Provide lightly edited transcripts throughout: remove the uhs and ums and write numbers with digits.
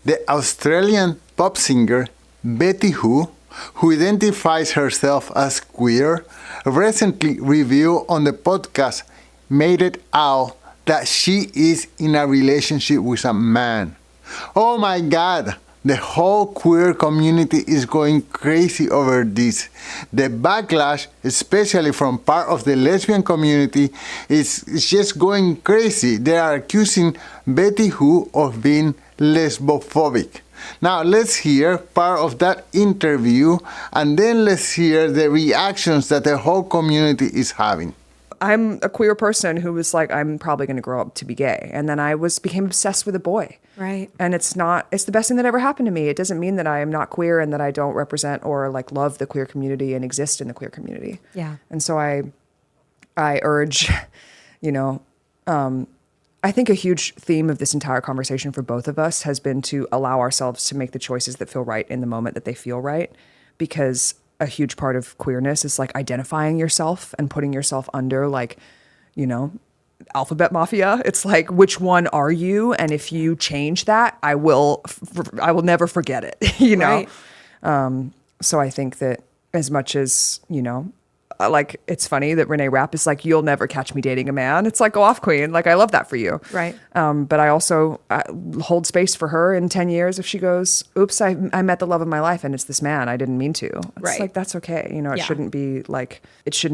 The Australian pop singer Betty Who identifies herself as queer, recently revealed on the podcast Made It Out that she is in a relationship with a man. Oh my God! The whole queer community is going crazy over this. The backlash, especially from part of the lesbian community, is just going crazy. They are accusing Betty Who of being lesbophobic. Now let's hear part of that interview, and then let's hear the reactions that the whole community is having. I'm a queer person who was like, I'm probably going to grow up to be gay. And then I became obsessed with a boy. Right. And it's the best thing that ever happened to me. It doesn't mean that I am not queer and that I don't represent or like love the queer community and exist in the queer community. Yeah. And so I urge, I think a huge theme of this entire conversation for both of us has been to allow ourselves to make the choices that feel right in the moment that they feel right, because a huge part of queerness is like identifying yourself and putting yourself under alphabet mafia. It's like, which one are you? And if you change that, I will never forget it, Right. So I think that as much as, like, it's funny that Renee Rapp is like, you'll never catch me dating a man. It's like, go off, queen. Like, I love that for you. Right. But I also hold space for her in 10 years if she goes, oops, I met the love of my life and it's this man. I didn't mean to. It's Right. like, that's okay. It Yeah. shouldn't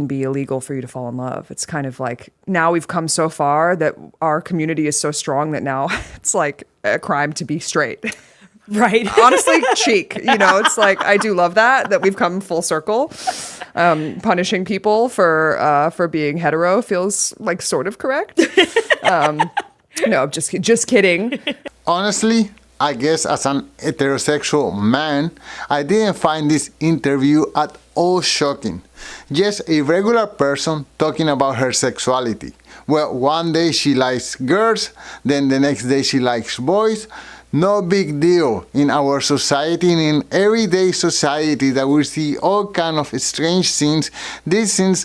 be illegal for you to fall in love. It's kind of like, now we've come so far that our community is so strong that now it's like a crime to be straight. Right. Honestly, cheek. It's like, I do love that we've come full circle. Punishing people for being hetero feels like sort of correct. No, just kidding. Honestly, I guess as an heterosexual man, I didn't find this interview at all shocking. Just a regular person talking about her sexuality. Well, one day she likes girls, then the next day she likes boys. No big deal in our society, in everyday society, that we see all kind of strange scenes. These scenes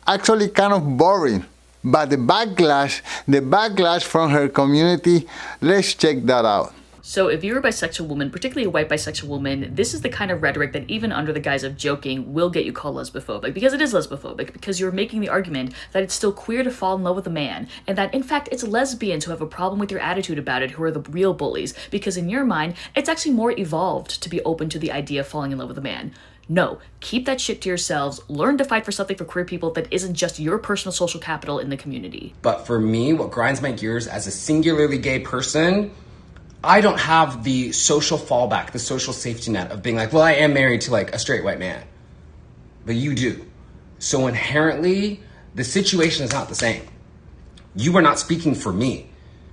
actually kind of boring. But the backlash from her community, let's check that out. So if you're a bisexual woman, particularly a white bisexual woman, this is the kind of rhetoric that even under the guise of joking will get you called lesbophobic, because it is lesbophobic, because you're making the argument that it's still queer to fall in love with a man, and that in fact it's lesbians who have a problem with your attitude about it who are the real bullies, because in your mind, it's actually more evolved to be open to the idea of falling in love with a man. No, keep that shit to yourselves. Learn to fight for something for queer people that isn't just your personal social capital in the community. But for me, what grinds my gears as a singularly gay person, I don't have the social fallback, the social safety net of being like, well, I am married to like a straight white man. But you do. So inherently, the situation is not the same. You are not speaking for me,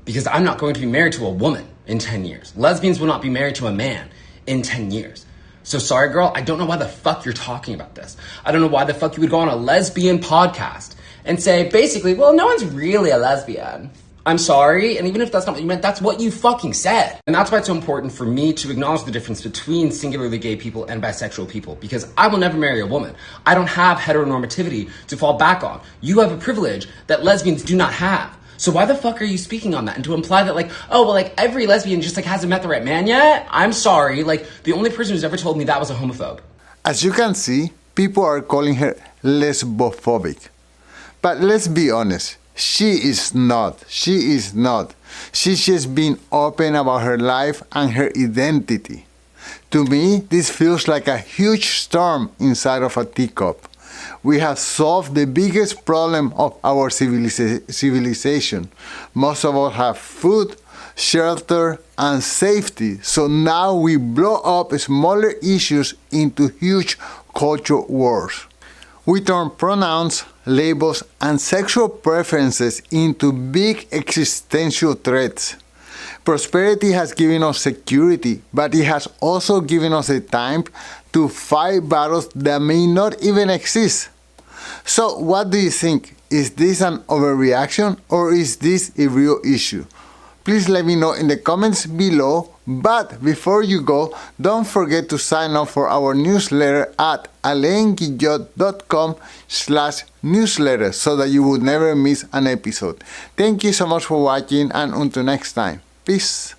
because I'm not going to be married to a woman in 10 years. Lesbians will not be married to a man in 10 years. So sorry, girl, I don't know why the fuck you're talking about this. I don't know why the fuck you would go on a lesbian podcast and say, basically, well, no one's really a lesbian. I'm sorry, and even if that's not what you meant, that's what you fucking said. And that's why it's so important for me to acknowledge the difference between singularly gay people and bisexual people, because I will never marry a woman. I don't have heteronormativity to fall back on. You have a privilege that lesbians do not have. So why the fuck are you speaking on that? And to imply that like, oh, well, like every lesbian just like hasn't met the right man yet? I'm sorry, like the only person who's ever told me that was a homophobe. As you can see, people are calling her lesbophobic. But let's be honest. She is not. She's just being open about her life and her identity. To me, this feels like a huge storm inside of a teacup. We have solved the biggest problem of our civilization. Most of us have food, shelter, and safety. So now we blow up smaller issues into huge culture wars. We turn pronouns, labels, and sexual preferences into big existential threats. Prosperity has given us security, but it has also given us the time to fight battles that may not even exist. So what do you think? Is this an overreaction, or is this a real issue? Please let me know in the comments below. But before you go, don't forget to sign up for our newsletter at alainguillot.com/newsletter so that you would never miss an episode. Thank you so much for watching, and until next time. Peace.